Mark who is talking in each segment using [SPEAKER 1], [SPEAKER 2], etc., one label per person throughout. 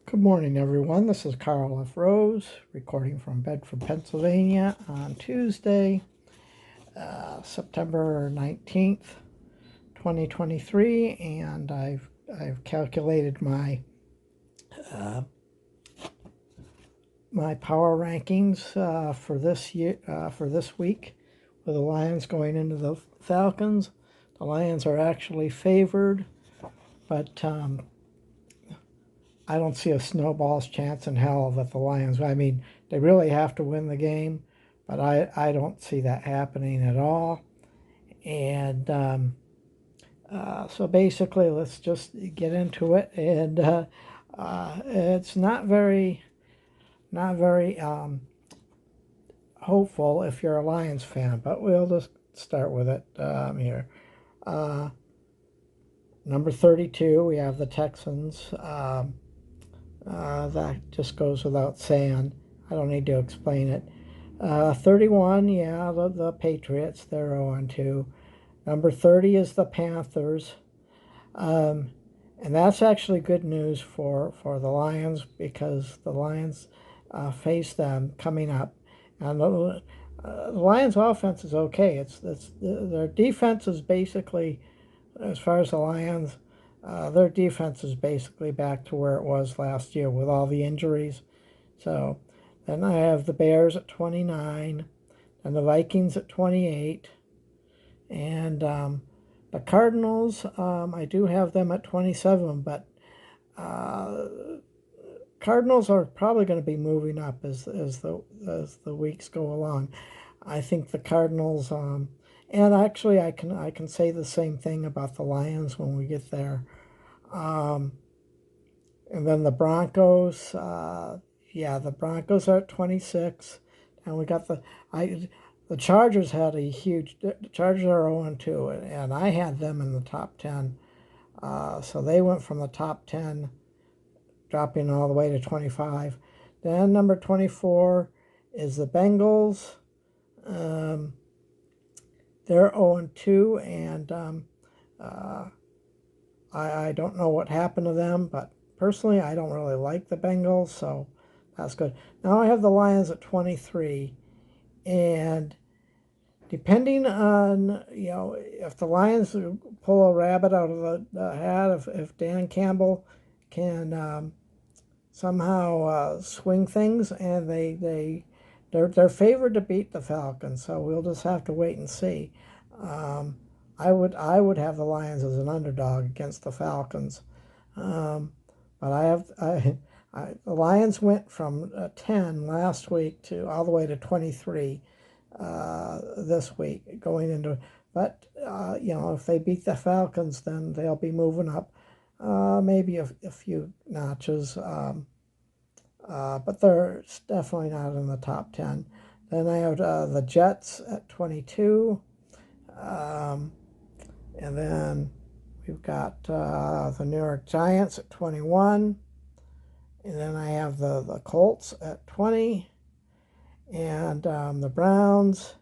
[SPEAKER 1] Good morning, everyone. This is Carl F. Rose, recording from Bedford, Pennsylvania on Tuesday, September 19th, 2023, and I've calculated uh, my power rankings for this week, with the Lions going into the Falcons. The Lions are actually favored, but I don't see a snowball's chance in hell that the Lions, I mean, they really have to win the game, but I don't see that happening at all. And so basically, let's just get into it. And it's not very hopeful if you're a Lions fan, but we'll just start with it here. Number 32, we have the Texans. That just goes without saying. I don't need to explain it. 31, yeah, the Patriots, they're 0-2. Number 30 is the Panthers. And that's actually good news for the Lions, because the Lions face them coming up. And the Lions' offense is okay. Their defense is basically, as far as the Lions, their defense is basically back to where it was last year with all the injuries. So then I have the Bears at 29 and the Vikings at 28. And the Cardinals, I do have them at 27, but Cardinals are probably going to be moving up as the weeks go along. I think the Cardinals, and actually I can say the same thing about the Lions when we get there. And then the Broncos, yeah, the Broncos are at 26. And we got the Chargers had a huge, the Chargers are 0-2, and I had them in the top 10. So they went from the top 10, dropping all the way to 25. Then number 24 is the Bengals. They're 0-2, and I don't know what happened to them, but personally, I don't really like the Bengals, so that's good. Now I have the Lions at 23, and depending on, if the Lions pull a rabbit out of the hat, if Dan Campbell can somehow swing things, and they're favored to beat the Falcons, so we'll just have to wait and see. I would have the Lions as an underdog against the Falcons, but the Lions went from 10 last week to all the way to 23 this week going into. But if they beat the Falcons, then they'll be moving up maybe a few notches. But they're definitely not in the top 10. Then I have the Jets at 22. And then we've got the New York Giants at 21. And then I have the Colts at 20. And the Browns.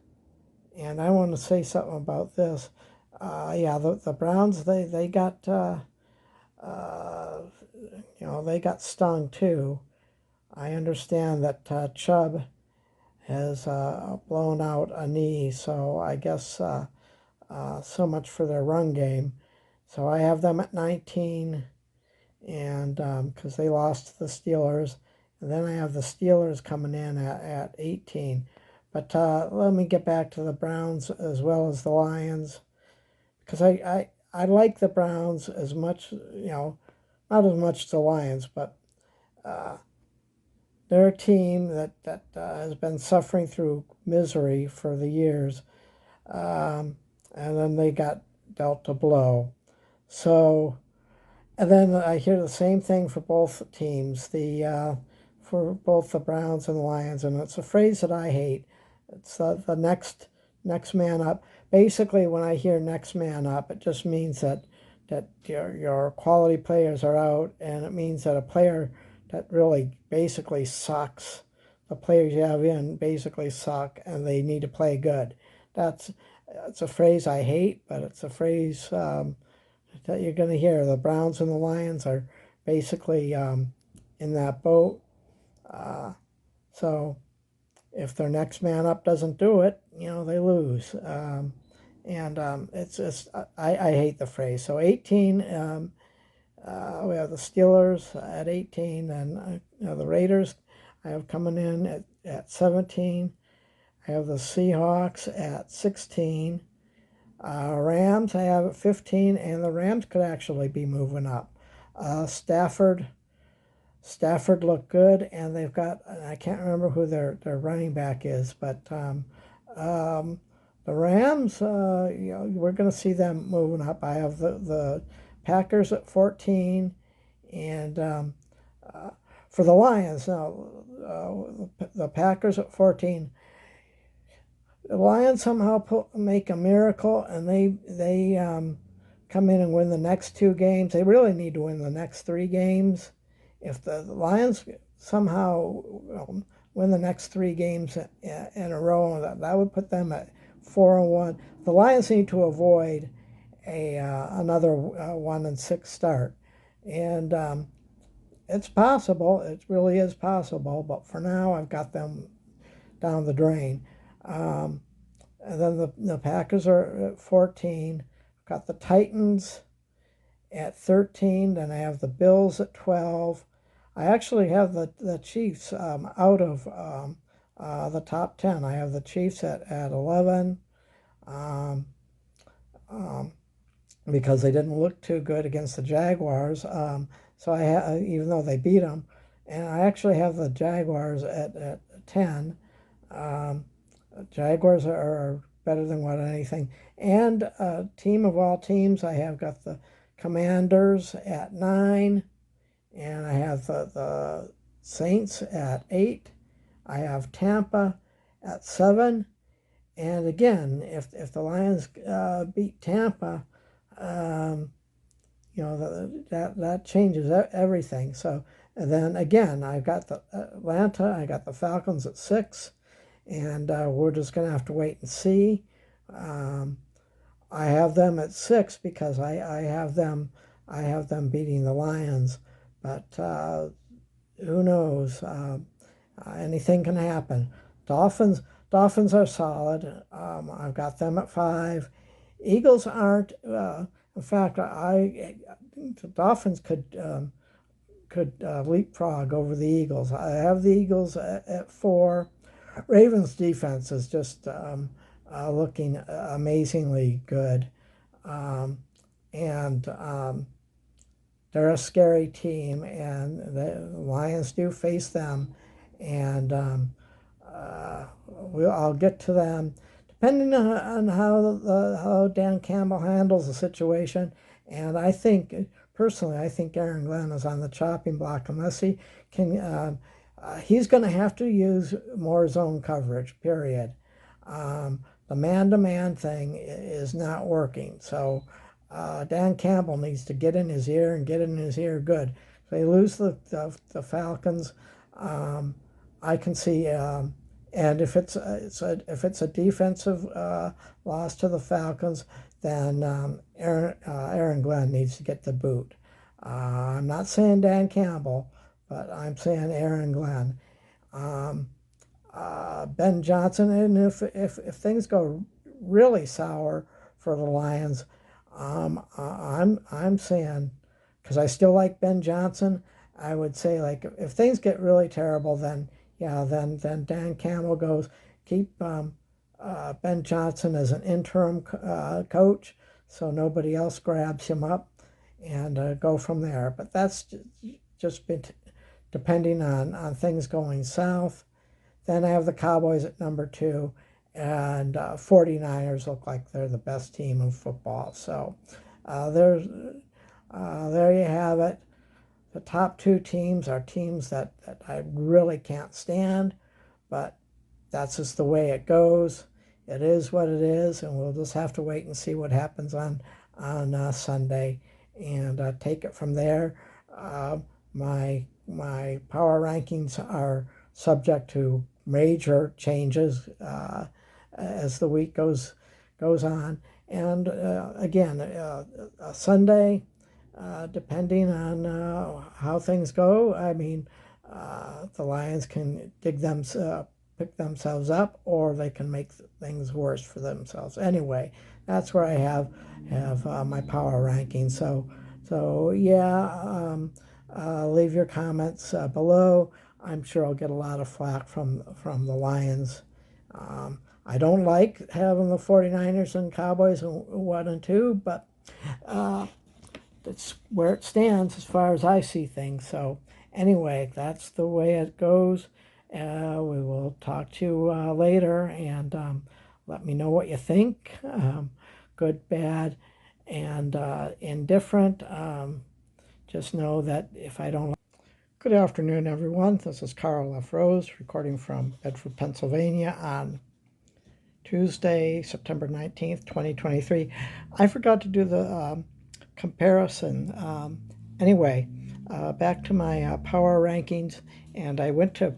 [SPEAKER 1] And I want to say something about this. Yeah, the Browns, they got, they got stung too. I understand that Chubb has blown out a knee, so I guess so much for their run game. So I have them at 19, and because they lost to the Steelers. And then I have the Steelers coming in at 18. But let me get back to the Browns as well as the Lions, because I like the Browns as much, not as much as the Lions, but they're a team that has been suffering through misery for the years, and then they got dealt a blow. So, and then I hear the same thing for both teams, for both the Browns and the Lions, and it's a phrase that I hate. It's the next man up. Basically, when I hear next man up, it just means that your quality players are out, and it means that a player that really basically sucks, the players you have in basically suck, and they need to play good. It's a phrase I hate, but it's a phrase that you're going to hear. The Browns and the Lions are basically in that boat. So if their next man up doesn't do it, they lose. It's just, I hate the phrase. So 18, we have the Steelers at 18, and the Raiders I have coming in at 17. I have the Seahawks at 16. Rams I have at 15, and the Rams could actually be moving up. Stafford looked good, and they've got, I can't remember who their running back is, but the Rams, we're going to see them moving up. I have the Packers at 14, and for the Lions, now the Packers at 14. The Lions somehow make a miracle, and they come in and win the next 2 games. They really need to win the next 3 games. If the Lions somehow win the next 3 games in a row, that would put them at 4-1. The Lions need to avoid another 1-6 start, and it's possible. It really is possible. But for now, I've got them down the drain. And then the Packers are at 14. I've got the Titans at 13. Then I have the Bills at 12. I actually have the Chiefs out of the top 10. I have the Chiefs at 11 because they didn't look too good against the Jaguars. So even though they beat them, and I actually have the Jaguars at 10. Jaguars are better than what anything. And team of all teams, I have got the Commanders at 9, and I have the Saints at 8. I have Tampa at 7. And again, if the Lions beat Tampa, that changes everything. So, and then again, I've got the Atlanta, I got the Falcons at 6. And we're just going to have to wait and see. I have them at 6 because I have them beating the Lions, but who knows? Anything can happen. Dolphins are solid. I've got them at 5. Eagles aren't. In fact, the Dolphins could leapfrog over the Eagles. I have the Eagles at 4. Ravens defense is just looking amazingly good, and they're a scary team, and the Lions do face them, and I'll get to them depending on how Dan Campbell handles the situation. And I think personally, Aaron Glenn is on the chopping block unless he can. He's going to have to use more zone coverage, period. The man-to-man thing is not working. So Dan Campbell needs to get in his ear and get in his ear good. If they lose the Falcons, I can see, and if it's a defensive loss to the Falcons, then Aaron Glenn needs to get the boot. I'm not saying Dan Campbell, but I'm saying Aaron Glenn. Ben Johnson, and if things go really sour for the Lions, I'm saying, because I still like Ben Johnson, I would say, like, if things get really terrible, then Dan Campbell goes, keep Ben Johnson as an interim coach, so nobody else grabs him up, and go from there. But that's just been depending on things going south. Then I have the Cowboys at number 2, and 49ers look like they're the best team in football. So there you have it. The top 2 teams are teams that I really can't stand, but that's just the way it goes. It is what it is, and we'll just have to wait and see what happens on Sunday, and take it from there. My power rankings are subject to major changes as the week goes on. And again, Sunday, depending on how things go. I mean, the Lions can pick themselves up, or they can make things worse for themselves. Anyway, that's where I have my power ranking. So yeah, leave your comments below. I'm sure I'll get a lot of flack from the Lions. I don't like having the 49ers and Cowboys in 1 and 2, but that's where it stands as far as I see things. So anyway, that's the way it goes. We will talk to you later, and let me know what you think. Good, bad, and indifferent. Just know that if I don't. Good afternoon, everyone. This is Carl F. Rose recording from Bedford, Pennsylvania on Tuesday, September 19th, 2023. I forgot to do the comparison. Anyway, back to my power rankings, and I went to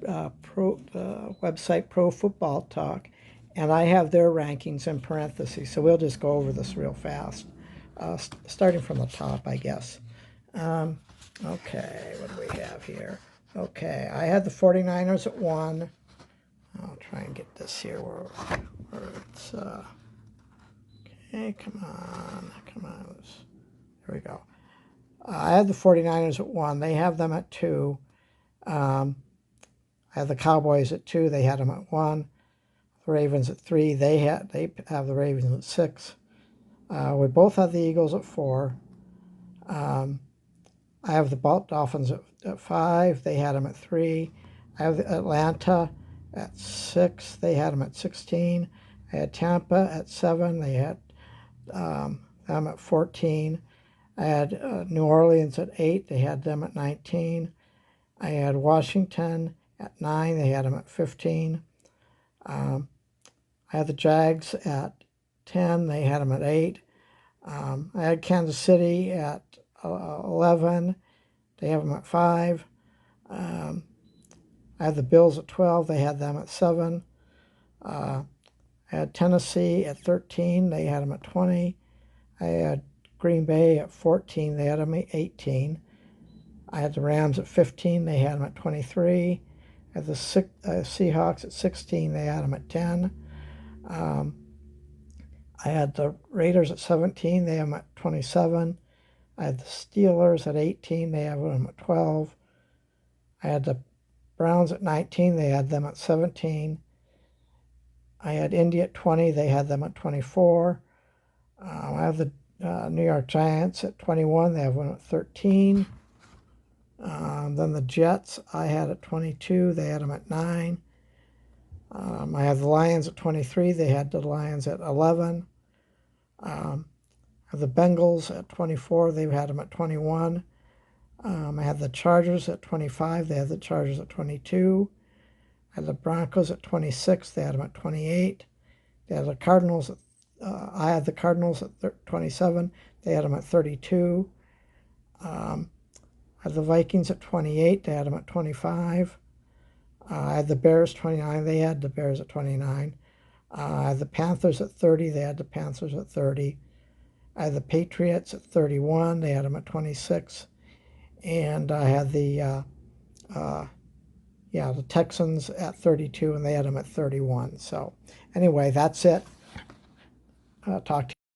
[SPEAKER 1] website Pro Football Talk, and I have their rankings in parentheses. So we'll just go over this real fast, starting from the top, I guess. Okay, what do we have here? Okay, I had the 49ers at 1. I'll try and get this here where it's, okay, come on. There we go. I had the 49ers at 1. They have them at 2. I had the Cowboys at 2. They had them at 1. The Ravens at 3. They have the Ravens at 6. We both have the Eagles at 4. I have the Dolphins at 5. They had them at 3. I have the Atlanta at 6. They had them at 16. I had Tampa at 7. They had them at 14. I had New Orleans at 8. They had them at 19. I had Washington at 9. They had them at 15. I had the Jags at 10. They had them at 8. I had Kansas City at 11. They have them at 5. I had the Bills at 12. They had them at 7. I had Tennessee at 13. They had them at 20. I had Green Bay at 14. They had them at 18. I had the Rams at 15. They had them at 23. I had the Seahawks at 16. They had them at 10. I had the Raiders at 17. They have them at 27. I had the Steelers at 18. They have them at 12. I had the Browns at 19. They had them at 17. I had Indy at 20. They had them at 24. I have the New York Giants at 21. They have them at 13. Then the Jets I had at 22. They had them at 9. I have the Lions at 23. They had the Lions at 11. I have the Bengals at 24. They had them at 21. I had the Chargers at 25. They had the Chargers at 22. I had the Broncos at 26. They had them at 28. They had the Cardinals at I had the Cardinals at 27. They had them at 32. I had the Vikings at 28. They had them at 25. I had the Bears 29. They had the Bears at 29. I had the Panthers at 30. They had the Panthers at 30. I had the Patriots at 31. They had them at 26. And I had the Texans at 32, and they had them at 31. So anyway, that's it. Talk to you.